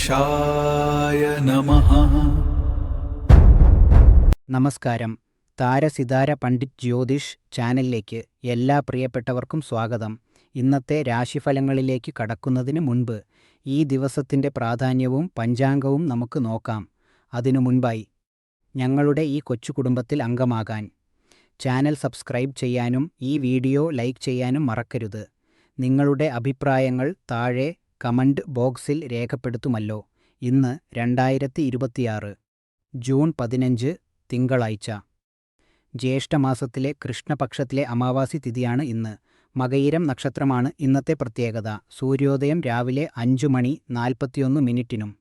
ഗണേശായ നമഃ. നമസ്കാരം. താരസിതാര പണ്ഡിറ്റ് ജ്യോതിഷ് ചാനലിലേക്ക് എല്ലാ പ്രിയപ്പെട്ടവർക്കും സ്വാഗതം. ഇന്നത്തെ രാശിഫലങ്ങളിലേക്ക് കടക്കുന്നതിന് മുൻപ് ഈ ദിവസത്തിൻ്റെ പ്രാധാന്യവും പഞ്ചാംഗവും നമുക്ക് നോക്കാം. അതിനു മുൻപായി ഞങ്ങളുടെ ഈ കൊച്ചു കുടുംബത്തിൽ അംഗമാകാൻ ചാനൽ സബ്സ്ക്രൈബ് ചെയ്യാനും ഈ വീഡിയോ ലൈക്ക് ചെയ്യാനും മറക്കരുത്. നിങ്ങളുടെ അഭിപ്രായങ്ങൾ താഴെ കമൻറ്റ് ബോക്സിൽ രേഖപ്പെടുത്തുമല്ലോ. ഇന്ന് 2026 ജൂൺ 15 തിങ്കളാഴ്ച. ജ്യേഷ്ഠമാസത്തിലെ കൃഷ്ണപക്ഷത്തിലെ അമാവാസി തിഥിയാണ് ഇന്ന്. മകയിരം നക്ഷത്രമാണ് ഇന്നത്തെ പ്രത്യേകത. സൂര്യോദയം രാവിലെ 5:41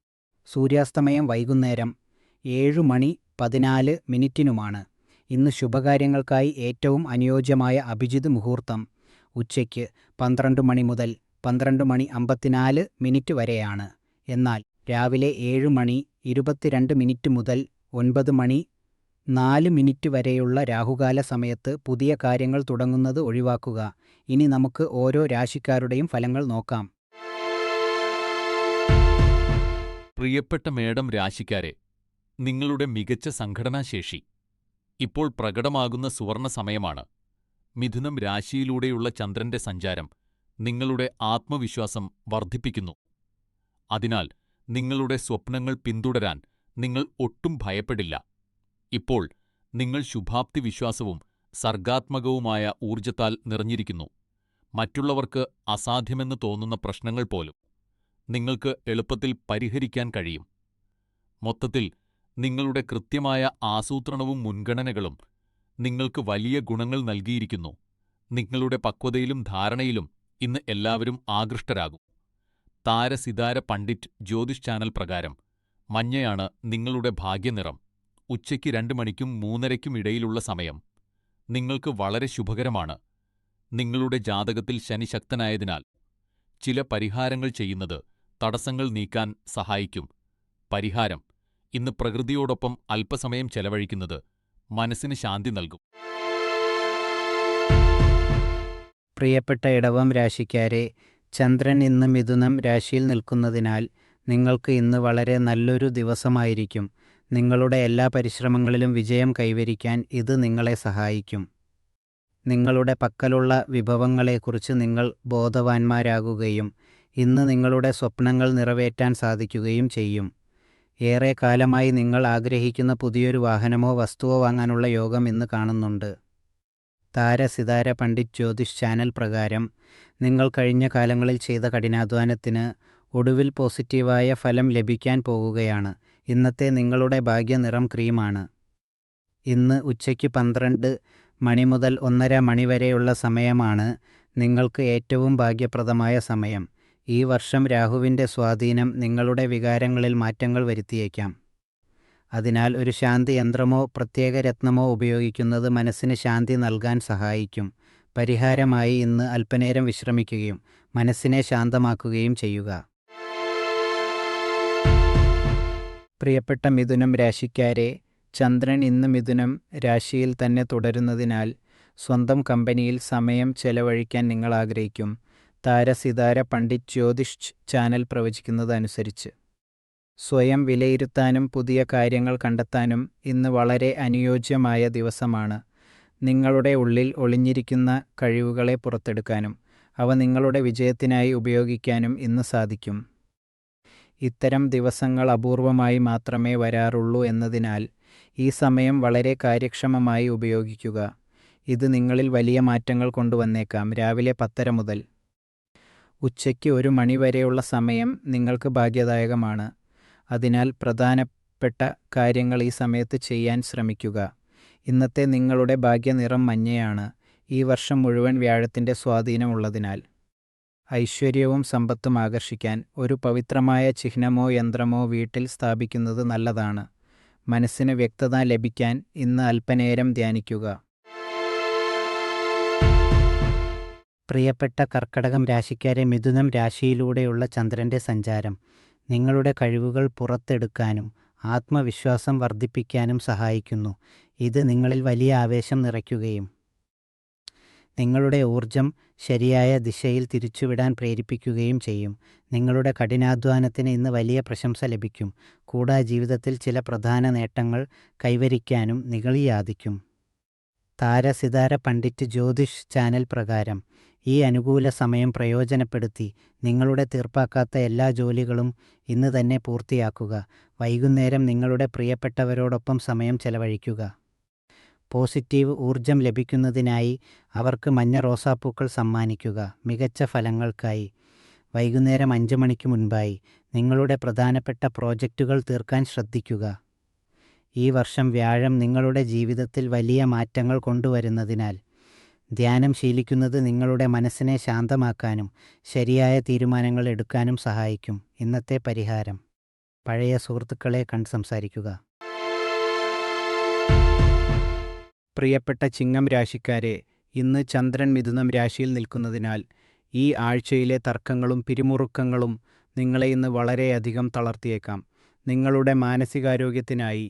സൂര്യാസ്തമയം വൈകുന്നേരം 7:14 ഇന്ന് ശുഭകാര്യങ്ങൾക്കായി ഏറ്റവും അനുയോജ്യമായ അഭിജിത്ത് മുഹൂർത്തം ഉച്ചയ്ക്ക് 12 മുതൽ 12:54 വരെയാണ്. എന്നാൽ രാവിലെ 7:22 മുതൽ 9:04 വരെയുള്ള രാഹുകാല സമയത്ത് പുതിയ കാര്യങ്ങൾ തുടങ്ങുന്നത് ഒഴിവാക്കുക. ഇനി നമുക്ക് ഓരോ രാശിക്കാരുടെയും ഫലങ്ങൾ നോക്കാം. പ്രിയപ്പെട്ട മേടം രാശിക്കാരെ, നിങ്ങളുടെ മികച്ച സംഘടനാശേഷി ഇപ്പോൾ പ്രകടമാകുന്ന സുവർണ സമയമാണ്. മിഥുനം രാശിയിലൂടെയുള്ള ചന്ദ്രന്റെ സഞ്ചാരം നിങ്ങളുടെ ആത്മവിശ്വാസം വർദ്ധിപ്പിക്കുന്നു. അതിനാൽ നിങ്ങളുടെ സ്വപ്നങ്ങൾ പിന്തുടരാൻ നിങ്ങൾ ഒട്ടും ഭയപ്പെടില്ല. ഇപ്പോൾ നിങ്ങൾ ശുഭാപ്തി വിശ്വാസവും സർഗാത്മകവുമായ ഊർജത്താൽ നിറഞ്ഞിരിക്കുന്നു. മറ്റുള്ളവർക്ക് അസാധ്യമെന്ന് തോന്നുന്ന പ്രശ്നങ്ങൾ പോലും നിങ്ങൾക്ക് എളുപ്പത്തിൽ പരിഹരിക്കാൻ കഴിയും. മൊത്തത്തിൽ നിങ്ങളുടെ കൃത്യമായ ആസൂത്രണവും മുൻഗണനകളും നിങ്ങൾക്ക് വലിയ ഗുണങ്ങൾ നൽകിയിരിക്കുന്നു. നിങ്ങളുടെ പക്വതയിലും ധാരണയിലും ഇന്ന് എല്ലാവരും ആകൃഷ്ടരാകും. താരസിതാര പണ്ഡിറ്റ് ജ്യോതിഷ് ചാനൽ പ്രകാരം മഞ്ഞയാണ് നിങ്ങളുടെ ഭാഗ്യനിറം. ഉച്ചയ്ക്ക് 2:03 ഇടയിലുള്ള സമയം നിങ്ങൾക്ക് വളരെ ശുഭകരമാണ്. നിങ്ങളുടെ ജാതകത്തിൽ ശനി ശക്തനായതിനാൽ ചില പരിഹാരങ്ങൾ ചെയ്യുന്നത് തടസ്സങ്ങൾ നീക്കാൻ സഹായിക്കും. പരിഹാരം: ഇന്ന് പ്രകൃതിയോടൊപ്പം അല്പസമയം ചെലവഴിക്കുന്നത് മനസ്സിന് ശാന്തി നൽകും. പ്രിയപ്പെട്ട ഇടവം രാശിക്കാരെ, ചന്ദ്രൻ ഇന്ന് മിഥുനം രാശിയിൽ നിൽക്കുന്നതിനാൽ നിങ്ങൾക്ക് ഇന്ന് വളരെ നല്ലൊരു ദിവസമായിരിക്കും. നിങ്ങളുടെ എല്ലാ പരിശ്രമങ്ങളിലും വിജയം കൈവരിക്കാൻ ഇത് നിങ്ങളെ സഹായിക്കും. നിങ്ങളുടെ പക്കലുള്ള വിഭവങ്ങളെക്കുറിച്ച് നിങ്ങൾ ബോധവാന്മാരാകുകയും ഇന്ന് നിങ്ങളുടെ സ്വപ്നങ്ങൾ നിറവേറ്റാൻ സാധിക്കുകയും ചെയ്യും. ഏറെ കാലമായി നിങ്ങൾ ആഗ്രഹിക്കുന്ന പുതിയൊരു വാഹനമോ വസ്തുവോ വാങ്ങാനുള്ള യോഗം ഇന്ന് കാണുന്നുണ്ട്. താരസിതാര പണ്ഡിറ്റ് ജ്യോതിഷ് ചാനൽ പ്രകാരം നിങ്ങൾ കഴിഞ്ഞ കാലങ്ങളിൽ ചെയ്ത കഠിനാധ്വാനത്തിന് ഒടുവിൽ പോസിറ്റീവായ ഫലം ലഭിക്കാൻ പോകുകയാണ്. ഇന്നത്തെ നിങ്ങളുടെ ഭാഗ്യനിറം ക്രീമാണ്. ഇന്ന് ഉച്ചയ്ക്ക് 12 മുതൽ 1:30 വരെയുള്ള സമയമാണ് നിങ്ങൾക്ക് ഏറ്റവും ഭാഗ്യപ്രദമായ സമയം. ഈ വർഷം രാഹുവിൻ്റെ സ്വാധീനം നിങ്ങളുടെ വികാരങ്ങളിൽ മാറ്റങ്ങൾ വരുത്തിയേക്കാം. അതിനാൽ ഒരു ശാന്തി യന്ത്രമോ പ്രത്യേക രത്നമോ ഉപയോഗിക്കുന്നത് മനസ്സിന് ശാന്തി നൽകാൻ സഹായിക്കും. പരിഹാരമായി ഇന്ന് അല്പനേരം വിശ്രമിക്കുകയും മനസ്സിനെ ശാന്തമാക്കുകയും ചെയ്യുക. പ്രിയപ്പെട്ട മിഥുനം രാശിക്കാരെ, ചന്ദ്രൻ ഇന്ന് മിഥുനം രാശിയിൽ തന്നെ തുടരുന്നതിനാൽ സ്വന്തം കമ്പനിയിൽ സമയം ചെലവഴിക്കാൻ നിങ്ങൾ ആഗ്രഹിക്കും. താരസിതാര പണ്ഡിറ്റ് ജ്യോതിഷ് ചാനൽ പ്രവചിക്കുന്നതനുസരിച്ച് സ്വയം വിലയിരുത്താനും പുതിയ കാര്യങ്ങൾ കണ്ടെത്താനും ഇന്ന് വളരെ അനുയോജ്യമായ ദിവസമാണ്. നിങ്ങളുടെ ഉള്ളിൽ ഒളിഞ്ഞിരിക്കുന്ന കഴിവുകളെ പുറത്തെടുക്കാനും അവ നിങ്ങളുടെ വിജയത്തിനായി ഉപയോഗിക്കാനും ഇന്ന് സാധിക്കും. ഇത്തരം ദിവസങ്ങൾ അപൂർവമായി മാത്രമേ വരാറുള്ളൂ എന്നതിനാൽ ഈ സമയം വളരെ കാര്യക്ഷമമായി ഉപയോഗിക്കുക. ഇത് നിങ്ങളിൽ വലിയ മാറ്റങ്ങൾ കൊണ്ടുവന്നേക്കാം. രാവിലെ 10:30 മുതൽ ഉച്ചയ്ക്ക് 1 വരെയുള്ള സമയം നിങ്ങൾക്ക് ഭാഗ്യദായകമാണ്. അതിനാൽ പ്രധാനപ്പെട്ട കാര്യങ്ങൾ ഈ സമയത്ത് ചെയ്യാൻ ശ്രമിക്കുക. ഇന്നത്തെ നിങ്ങളുടെ ഭാഗ്യനിറം മഞ്ഞയാണ്. ഈ വർഷം മുഴുവൻ വ്യാഴത്തിൻ്റെ സ്വാധീനമുള്ളതിനാൽ ഐശ്വര്യവും സമ്പത്തും ആകർഷിക്കാൻ ഒരു പവിത്രമായ ചിഹ്നമോ യന്ത്രമോ വീട്ടിൽ സ്ഥാപിക്കുന്നത് നല്ലതാണ്. മനസ്സിന് വ്യക്തത ലഭിക്കാൻ ഇന്ന് അല്പനേരം ധ്യാനിക്കുക. പ്രിയപ്പെട്ട കർക്കടകം രാശിക്കാരെ, മിഥുനം രാശിയിലൂടെയുള്ള ചന്ദ്രൻ്റെ സഞ്ചാരം നിങ്ങളുടെ കഴിവുകൾ പുറത്തെടുക്കാനും ആത്മവിശ്വാസം വർദ്ധിപ്പിക്കാനും സഹായിക്കുന്നു. ഇത് നിങ്ങളിൽ വലിയ ആവേശം നിറയ്ക്കുകയും നിങ്ങളുടെ ഊർജം ശരിയായ ദിശയിൽ തിരിച്ചുവിടാൻ പ്രേരിപ്പിക്കുകയും ചെയ്യും. നിങ്ങളുടെ കഠിനാധ്വാനത്തിന് ഇന്ന് വലിയ പ്രശംസ ലഭിക്കും. കൂടാതെ ജീവിതത്തിൽ ചില പ്രധാന നേട്ടങ്ങൾ കൈവരിക്കാനും നിഗളിയാദിക്കും. താരസിതാര പണ്ഡിറ്റ് ജ്യോതിഷ് ചാനൽ പ്രകാരം ഈ അനുകൂല സമയം പ്രയോജനപ്പെടുത്തി നിങ്ങളുടെ തീർപ്പാക്കാത്ത എല്ലാ ജോലികളും ഇന്ന് തന്നെ പൂർത്തിയാക്കുക. വൈകുന്നേരം നിങ്ങളുടെ പ്രിയപ്പെട്ടവരോടൊപ്പം സമയം ചെലവഴിക്കുക. പോസിറ്റീവ് ഊർജം ലഭിക്കുന്നതിനായി അവർക്ക് മഞ്ഞ റോസാപ്പൂക്കൾ സമ്മാനിക്കുക. മികച്ച ഫലങ്ങൾക്കായി വൈകുന്നേരം 5 മണിക്ക് മുൻപായി നിങ്ങളുടെ പ്രധാനപ്പെട്ട പ്രോജക്റ്റുകൾ തീർക്കാൻ ശ്രദ്ധിക്കുക. ഈ വർഷം വ്യാഴം നിങ്ങളുടെ ജീവിതത്തിൽ വലിയ മാറ്റങ്ങൾ കൊണ്ടുവരുന്നതിനാൽ ധ്യാനം ശീലിക്കുന്നത് നിങ്ങളുടെ മനസ്സിനെ ശാന്തമാക്കാനും ശരിയായ തീരുമാനങ്ങൾ എടുക്കാനും സഹായിക്കും. ഇന്നത്തെ പരിഹാരം: പഴയ സുഹൃത്തുക്കളെ കണ്ട് സംസാരിക്കുക. പ്രിയപ്പെട്ട ചിങ്ങം രാശിക്കാരെ, ഇന്ന് ചന്ദ്രൻ മിഥുനം രാശിയിൽ നിൽക്കുന്നതിനാൽ ഈ ആഴ്ചയിലെ തർക്കങ്ങളും പിരിമുറുക്കങ്ങളും നിങ്ങളെ ഇന്ന് വളരെയധികം തളർത്തിയേക്കാം. നിങ്ങളുടെ മാനസികാരോഗ്യത്തിനായി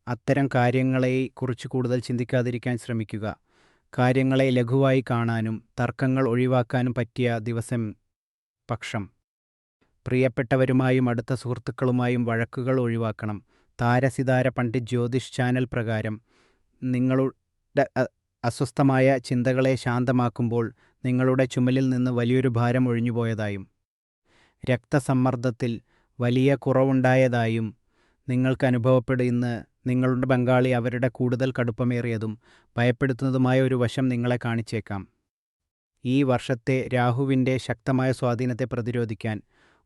അത്തരം കാര്യങ്ങളെക്കുറിച്ച് കൂടുതൽ ചിന്തിക്കാതിരിക്കാൻ ശ്രമിക്കുക. കാര്യങ്ങളെ ലഘുവായി കാണാനും തർക്കങ്ങൾ ഒഴിവാക്കാനും പറ്റിയ ദിവസം പക്ഷം. പ്രിയപ്പെട്ടവരുമായും അടുത്ത സുഹൃത്തുക്കളുമായും വഴക്കുകൾ ഒഴിവാക്കണം. താരസിതാര പണ്ഡിറ്റ് ജ്യോതിഷ് ചാനൽ പ്രകാരം നിങ്ങളുടെ അസ്വസ്ഥമായ ചിന്തകളെ ശാന്തമാക്കുമ്പോൾ നിങ്ങളുടെ ചുമലിൽ നിന്ന് വലിയൊരു ഭാരം ഒഴിഞ്ഞുപോയതായും രക്തസമ്മർദ്ദത്തിൽ വലിയ കുറവുണ്ടായതായും നിങ്ങൾക്ക് അനുഭവപ്പെടും. ഇന്ന് നിങ്ങളുടെ പങ്കാളി അവരുടെ കൂടുതൽ കടുപ്പമേറിയതും ഭയപ്പെടുത്തുന്നതുമായ ഒരു വശം നിങ്ങളെ കാണിച്ചേക്കാം. ഈ വർഷത്തെ രാഹുവിൻ്റെ ശക്തമായ സ്വാധീനത്തെ പ്രതിരോധിക്കാൻ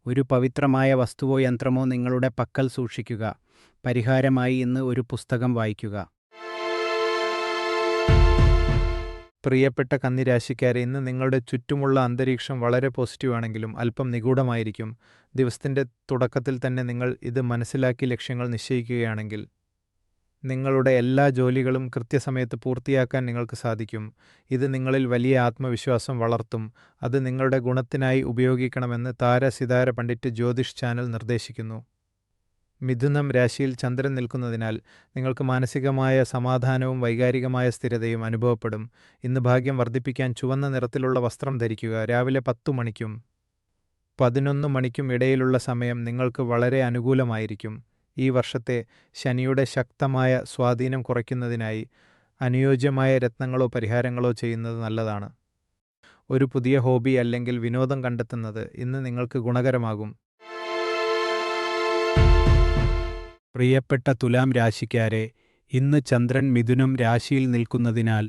ഒരു പവിത്രമായ വസ്തുവോ യന്ത്രമോ നിങ്ങളുടെ പക്കൽ സൂക്ഷിക്കുക. പരിഹാരമായി ഇന്ന് ഒരു പുസ്തകം വായിക്കുക. പ്രിയപ്പെട്ട കന്നിരാശിക്കാരെ, ഇന്ന് നിങ്ങളുടെ ചുറ്റുമുള്ള അന്തരീക്ഷം വളരെ പോസിറ്റീവാണെങ്കിലും അല്പം നിഗൂഢമായിരിക്കും. ദിവസത്തിൻ്റെ തുടക്കത്തിൽ തന്നെ നിങ്ങൾ ഇത് മനസ്സിലാക്കി ലക്ഷ്യങ്ങൾ നിശ്ചയിക്കുകയാണെങ്കിൽ നിങ്ങളുടെ എല്ലാ ജോലികളും കൃത്യസമയത്ത് പൂർത്തിയാക്കാൻ നിങ്ങൾക്ക് സാധിക്കും. ഇത് നിങ്ങളിൽ വലിയ ആത്മവിശ്വാസം വളർത്തും. അത് നിങ്ങളുടെ ഗുണത്തിനായി ഉപയോഗിക്കണമെന്ന് താരസിതാര പണ്ഡിറ്റ് ജ്യോതിഷ് ചാനൽ നിർദ്ദേശിക്കുന്നു. മിഥുനം രാശിയിൽ ചന്ദ്രൻ നിൽക്കുന്നതിനാൽ നിങ്ങൾക്ക് മാനസികമായ സമാധാനവും വൈകാരികമായ സ്ഥിരതയും അനുഭവപ്പെടും. ഇന്ന് ഭാഗ്യം വർദ്ധിപ്പിക്കാൻ ചുവന്ന നിറത്തിലുള്ള വസ്ത്രം ധരിക്കുക. രാവിലെ 10 മണിക്കും 11 മണിക്കും ഇടയിലുള്ള സമയം നിങ്ങൾക്ക് വളരെ അനുകൂലമായിരിക്കും. ഈ വർഷത്തെ ശനിയുടെ ശക്തമായ സ്വാധീനം കുറയ്ക്കുന്നതിനായി അനുയോജ്യമായ രത്നങ്ങളോ പരിഹാരങ്ങളോ ചെയ്യുന്നത് നല്ലതാണ്. ഒരു പുതിയ ഹോബി അല്ലെങ്കിൽ വിനോദം കണ്ടെത്തുന്നത് ഇന്ന് നിങ്ങൾക്ക് ഗുണകരമാകും. പ്രിയപ്പെട്ട തുലാം രാശിക്കാരെ, ഇന്ന് ചന്ദ്രൻ മിഥുനം രാശിയിൽ നിൽക്കുന്നതിനാൽ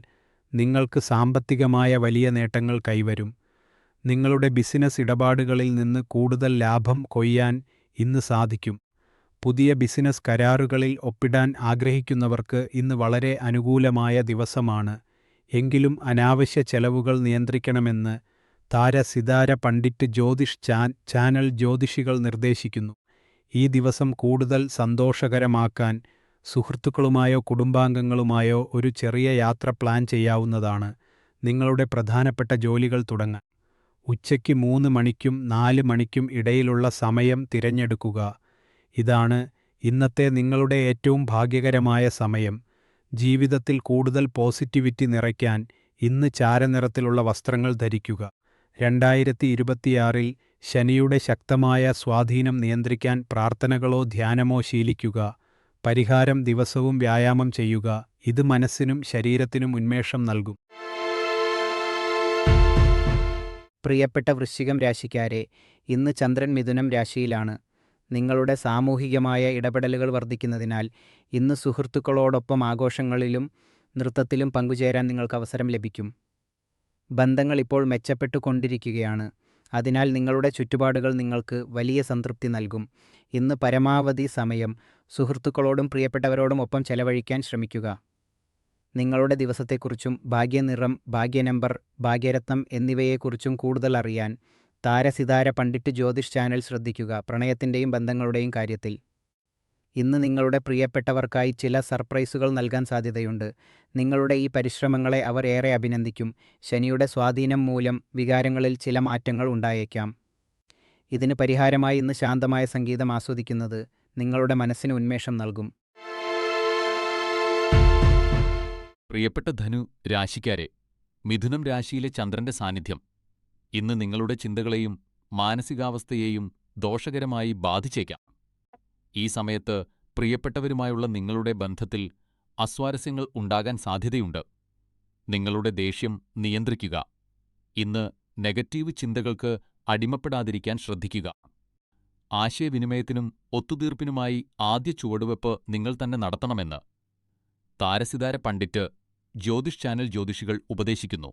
നിങ്ങൾക്ക് സാമ്പത്തികമായ വലിയ നേട്ടങ്ങൾ കൈവരും. നിങ്ങളുടെ ബിസിനസ് ഇടപാടുകളിൽ നിന്ന് കൂടുതൽ ലാഭം കൊയ്യാൻ ഇന്ന് സാധിക്കും. പുതിയ ബിസിനസ് കരാറുകളിൽ ഒപ്പിടാൻ ആഗ്രഹിക്കുന്നവർക്ക് ഇന്ന് വളരെ അനുകൂലമായ ദിവസമാണ്. എങ്കിലും അനാവശ്യ ചെലവുകൾ നിയന്ത്രിക്കണമെന്ന് താരസിതാര പണ്ഡിറ്റ് ജ്യോതിഷ് ചാനൽ ജ്യോതിഷികൾ നിർദ്ദേശിക്കുന്നു. ഈ ദിവസം കൂടുതൽ സന്തോഷകരമാക്കാൻ സുഹൃത്തുക്കളുമായോ കുടുംബാംഗങ്ങളുമായോ ഒരു ചെറിയ യാത്ര പ്ലാൻ ചെയ്യാവുന്നതാണ്. നിങ്ങളുടെ പ്രധാനപ്പെട്ട ജോലികൾ തുടങ്ങാൻ ഉച്ചയ്ക്ക് 3 മണിക്കും 4 മണിക്കും ഇടയിലുള്ള സമയം തിരഞ്ഞെടുക്കുക. ഇതാണ് ഇന്നത്തെ നിങ്ങളുടെ ഏറ്റവും ഭാഗ്യകരമായ സമയം. ജീവിതത്തിൽ കൂടുതൽ പോസിറ്റിവിറ്റി നിറയ്ക്കാൻ ഇന്ന് ചാരനിറത്തിലുള്ള വസ്ത്രങ്ങൾ ധരിക്കുക. 2026-ൽ ശനിയുടെ ശക്തമായ സ്വാധീനം നിയന്ത്രിക്കാൻ പ്രാർത്ഥനകളോ ധ്യാനമോ ശീലിക്കുക. പരിഹാരം: ദിവസവും വ്യായാമം ചെയ്യുക. ഇത് മനസ്സിനും ശരീരത്തിനും ഉന്മേഷം നൽകും. പ്രിയപ്പെട്ട വൃശ്ചികം രാശിക്കാരെ, ഇന്ന് ചന്ദ്രൻ മിഥുനം രാശിയിലാണ്. നിങ്ങളുടെ സാമൂഹികമായ ഇടപെടലുകൾ വർദ്ധിക്കുന്നതിനാൽ ഇന്ന് സുഹൃത്തുക്കളോടൊപ്പം ആഘോഷങ്ങളിലും നൃത്തത്തിലും പങ്കുചേരാൻ നിങ്ങൾക്ക് അവസരം ലഭിക്കും. ബന്ധങ്ങൾ ഇപ്പോൾ മെച്ചപ്പെട്ടുകൊണ്ടിരിക്കുകയാണ്. അതിനാൽ നിങ്ങളുടെ ചുറ്റുപാടുകൾ നിങ്ങൾക്ക് വലിയ സംതൃപ്തി നൽകും. ഇന്ന് പരമാവധി സമയം സുഹൃത്തുക്കളോടും പ്രിയപ്പെട്ടവരോടും ഒപ്പം ചെലവഴിക്കാൻ ശ്രമിക്കുക. നിങ്ങളുടെ ദിവസത്തെക്കുറിച്ചും ഭാഗ്യനിറം, ഭാഗ്യനമ്പർ, ഭാഗ്യരത്നം എന്നിവയെക്കുറിച്ചും കൂടുതൽ അറിയാൻ താരസിതാര പണ്ഡിറ്റ് ജ്യോതിഷ് ചാനൽ ശ്രദ്ധിക്കുക. പ്രണയത്തിൻ്റെയും ബന്ധങ്ങളുടെയും കാര്യത്തിൽ ഇന്ന് നിങ്ങളുടെ പ്രിയപ്പെട്ടവർക്കായി ചില സർപ്രൈസുകൾ നൽകാൻ സാധ്യതയുണ്ട്. നിങ്ങളുടെ ഈ പരിശ്രമങ്ങളെ അവർ ഏറെ അഭിനന്ദിക്കും. ശനിയുടെ സ്വാധീനം മൂലം വികാരങ്ങളിൽ ചില മാറ്റങ്ങൾ ഉണ്ടായേക്കാം. ഇതിന് പരിഹാരമായി ഇന്ന് ശാന്തമായ സംഗീതം ആസ്വദിക്കുന്നത് നിങ്ങളുടെ മനസ്സിന് ഉന്മേഷം നൽകും. പ്രിയപ്പെട്ട ധനു രാശിക്കാരെ, മിഥുനം രാശിയിലെ ചന്ദ്രന്റെ സാന്നിധ്യം ഇന്ന് നിങ്ങളുടെ ചിന്തകളെയും മാനസികാവസ്ഥയെയും ദോഷകരമായി ബാധിച്ചേക്കാം. ഈ സമയത്ത് പ്രിയപ്പെട്ടവരുമായുള്ള നിങ്ങളുടെ ബന്ധത്തിൽ അസ്വാരസ്യങ്ങൾ ഉണ്ടാകാൻ സാധ്യതയുണ്ട്. നിങ്ങളുടെ ദേഷ്യം നിയന്ത്രിക്കുക. ഇന്ന് നെഗറ്റീവ് ചിന്തകൾക്ക് അടിമപ്പെടാതിരിക്കാൻ ശ്രദ്ധിക്കുക. ആശയവിനിമയത്തിനും ഒത്തുതീർപ്പിനുമായി ആദ്യ ചുവടുവെപ്പ് നിങ്ങൾ തന്നെ നടത്തണമെന്ന് താരസിതാര പണ്ഡിറ്റ് ജ്യോതിഷ് ചാനൽ ജ്യോതിഷികൾ ഉപദേശിക്കുന്നു.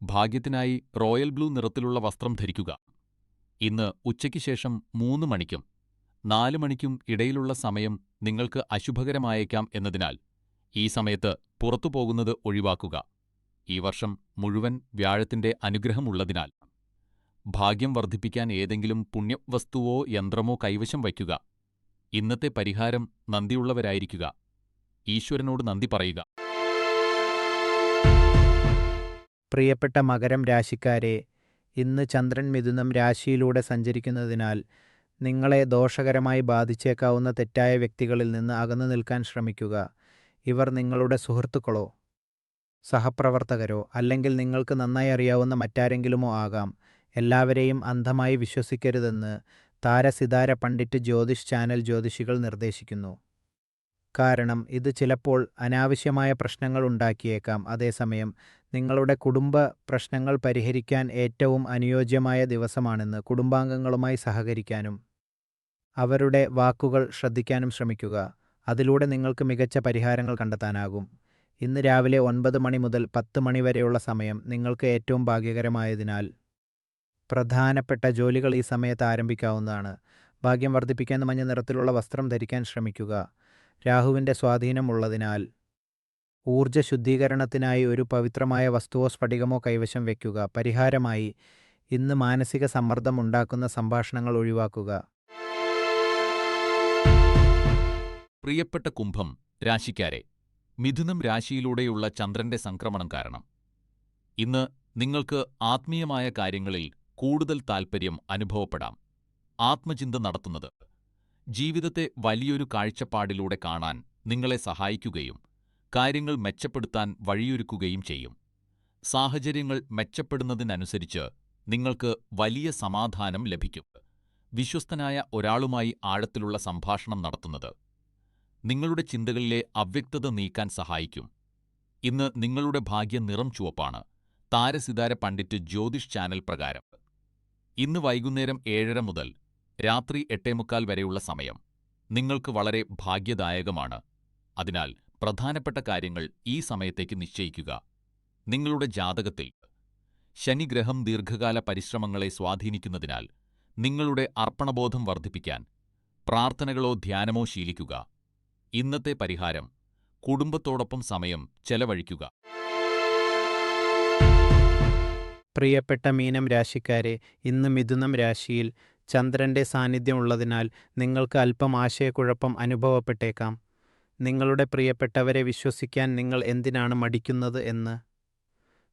ഭാഗ്യത്തിനായി റോയൽ ബ്ലൂ നിറത്തിലുള്ള വസ്ത്രം ധരിക്കുക. ഇന്ന് ഉച്ചയ്ക്ക് ശേഷം 3 മണിക്കും 4 മണിക്കും ഇടയിലുള്ള സമയം നിങ്ങൾക്ക് അശുഭകരമായേക്കാം എന്നതിനാൽ ഈ സമയത്ത് പുറത്തു പോകുന്നത് ഒഴിവാക്കുക. ഈ വർഷം മുഴുവൻ വ്യാഴത്തിന്റെ അനുഗ്രഹമുള്ളതിനാൽ ഭാഗ്യം വർദ്ധിപ്പിക്കാൻ ഏതെങ്കിലും പുണ്യവസ്തുവോ യന്ത്രമോ കൈവശം വയ്ക്കുക. ഇന്നത്തെ പരിഹാരം നന്ദിയുള്ളവരായിരിക്കുക. ഈശ്വരനോട് നന്ദി പറയുക. പ്രിയപ്പെട്ട മകരം രാശിക്കാരെ, ഇന്ന് ചന്ദ്രൻ മിഥുനം രാശിയിലൂടെ സഞ്ചരിക്കുന്നതിനാൽ നിങ്ങളെ ദോഷകരമായി ബാധിച്ചേക്കാവുന്ന തെറ്റായ വ്യക്തികളിൽ നിന്ന് അകന്നു നിൽക്കാൻ ശ്രമിക്കുക. ഇവർ നിങ്ങളുടെ സുഹൃത്തുക്കളോ സഹപ്രവർത്തകരോ അല്ലെങ്കിൽ നിങ്ങൾക്ക് നന്നായി അറിയാവുന്ന മറ്റാരെങ്കിലുമോ ആകാം. എല്ലാവരെയും അന്ധമായി വിശ്വസിക്കരുതെന്ന് താരസിതാര പണ്ഡിറ്റ് ജ്യോതിഷ് ചാനൽ ജ്യോതിഷികൾ നിർദ്ദേശിക്കുന്നു. കാരണം ഇത് ചിലപ്പോൾ അനാവശ്യമായ പ്രശ്നങ്ങൾ ഉണ്ടാക്കിയേക്കാം. അതേസമയം നിങ്ങളുടെ കുടുംബ പ്രശ്നങ്ങൾ പരിഹരിക്കാൻ ഏറ്റവും അനുയോജ്യമായ ദിവസമാണെന്ന് കുടുംബാംഗങ്ങളുമായി സഹകരിക്കാനും അവരുടെ വാക്കുകൾ ശ്രദ്ധിക്കാനും ശ്രമിക്കുക. അതിലൂടെ നിങ്ങൾക്ക് മികച്ച പരിഹാരങ്ങൾ കണ്ടെത്താനാകും. ഇന്ന് രാവിലെ 9 മണി മുതൽ 10 മണി വരെയുള്ള സമയം നിങ്ങൾക്ക് ഏറ്റവും ഭാഗ്യകരമായതിനാൽ പ്രധാനപ്പെട്ട ജോലികൾ ഈ സമയത്ത് ആരംഭിക്കാവുന്നതാണ്. ഭാഗ്യം വർദ്ധിപ്പിക്കാൻ മഞ്ഞ നിറത്തിലുള്ള വസ്ത്രം ധരിക്കാൻ ശ്രമിക്കുക. രാഹുവിൻ്റെ സ്വാധീനമുള്ളതിനാൽ ഊർജ്ജ ശുദ്ധീകരണത്തിനായി ഒരു പവിത്രമായ വസ്തുവോ സ്ഫടികമോ കൈവശം വയ്ക്കുക. പരിഹാരമായി ഇന്ന് മാനസിക സമ്മർദ്ദം ഉണ്ടാക്കുന്ന സംഭാഷണങ്ങൾ ഒഴിവാക്കുക. പ്രിയപ്പെട്ട കുംഭം രാശിക്കാരെ, മിഥുനം രാശിയിലൂടെയുള്ള ചന്ദ്രന്റെ സംക്രമണം കാരണം ഇന്ന് നിങ്ങൾക്ക് ആത്മീയമായ കാര്യങ്ങളിൽ കൂടുതൽ താൽപ്പര്യം അനുഭവപ്പെടാം. ആത്മചിന്ത നടത്തുന്നത് ജീവിതത്തെ വലിയൊരു കാഴ്ചപ്പാടിലൂടെ കാണാൻ നിങ്ങളെ സഹായിക്കുകയും കാര്യങ്ങൾ മെച്ചപ്പെടുത്താൻ വഴിയൊരുക്കുകയും ചെയ്യും. സാഹചര്യങ്ങൾ മെച്ചപ്പെടുന്നതിനനുസരിച്ച് നിങ്ങൾക്ക് വലിയ സമാധാനം ലഭിക്കും. വിശ്വസ്തനായ ഒരാളുമായി ആഴത്തിലുള്ള സംഭാഷണം നടത്തുന്നത് നിങ്ങളുടെ ചിന്തകളിലെ അവ്യക്തത നീക്കാൻ സഹായിക്കും. ഇന്ന് നിങ്ങളുടെ ഭാഗ്യ നിറം ചുവപ്പാണ്. താരസിതാര പണ്ഡിറ്റ് ജ്യോതിഷ് ചാനൽ പ്രകാരം ഇന്ന് വൈകുന്നേരം 7:30 മുതൽ രാത്രി 8:45 വരെയുള്ള സമയം നിങ്ങൾക്ക് വളരെ ഭാഗ്യദായകമാണ്. അതിനാൽ പ്രധാനപ്പെട്ട കാര്യങ്ങൾ ഈ സമയത്തേക്ക് നിശ്ചയിക്കുക. നിങ്ങളുടെ ജാതകത്തിൽ ശനിഗ്രഹം ദീർഘകാല പരിശ്രമങ്ങളെ സ്വാധീനിക്കുന്നതിനാൽ നിങ്ങളുടെ അർപ്പണബോധം വർദ്ധിപ്പിക്കാൻ പ്രാർത്ഥനകളോ ധ്യാനമോ ശീലിക്കുക. ഇന്നത്തെ പരിഹാരം കുടുംബത്തോടൊപ്പം സമയം ചെലവഴിക്കുക. പ്രിയപ്പെട്ട മീനം രാശിക്കാരെ, ഇന്ന് മിഥുനം രാശിയിൽ ചന്ദ്രൻ്റെ സാന്നിധ്യമുള്ളതിനാൽ നിങ്ങൾക്ക് അല്പം ആശയക്കുഴപ്പം അനുഭവപ്പെട്ടേക്കാം. നിങ്ങളുടെ പ്രിയപ്പെട്ടവരെ വിശ്വസിക്കാൻ നിങ്ങൾ എന്തിനാണ് മടിക്കുന്നത് എന്ന്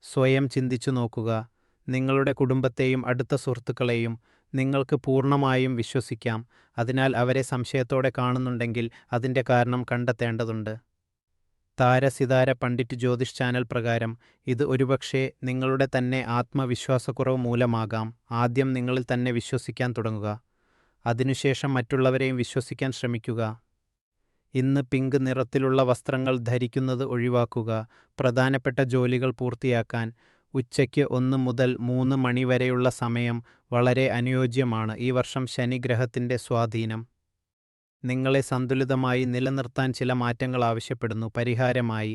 സ്വയം ചിന്തിച്ചു നോക്കുക. നിങ്ങളുടെ കുടുംബത്തെയും അടുത്ത സുഹൃത്തുക്കളെയും നിങ്ങൾക്ക് പൂർണ്ണമായും വിശ്വസിക്കാം. അതിനാൽ അവരെ സംശയത്തോടെ കാണുന്നുണ്ടെങ്കിൽ അതിൻ്റെ കാരണം കണ്ടെത്തേണ്ടതുണ്ട്. താരസിതാര പണ്ഡിറ്റ് ജ്യോതിഷ് ചാനൽ പ്രകാരം ഇത് ഒരുപക്ഷെ നിങ്ങളുടെ തന്നെ ആത്മവിശ്വാസക്കുറവ് മൂലമാകാം. ആദ്യം നിങ്ങളിൽ തന്നെ വിശ്വസിക്കാൻ തുടങ്ങുക. അതിനുശേഷം മറ്റുള്ളവരെയും വിശ്വസിക്കാൻ ശ്രമിക്കുക. ഇന്ന് പിങ്ക് നിറത്തിലുള്ള വസ്ത്രങ്ങൾ ധരിക്കുന്നത് ഒഴിവാക്കുക. പ്രധാനപ്പെട്ട ജോലികൾ പൂർത്തിയാക്കാൻ ഉച്ചയ്ക്ക് 1 മുതൽ 3 മണി വരെയുള്ള സമയം വളരെ അനുയോജ്യമാണ്. ഈ വർഷം ശനിഗ്രഹത്തിൻ്റെ സ്വാധീനം നിങ്ങളെ സന്തുലിതമായി നിലനിർത്താൻ ചില മാറ്റങ്ങൾ ആവശ്യപ്പെടുന്നു. പരിഹാരമായി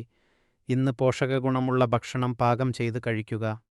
ഇന്ന് പോഷകഗുണമുള്ള ഭക്ഷണം പാകം ചെയ്ത് കഴിക്കുക.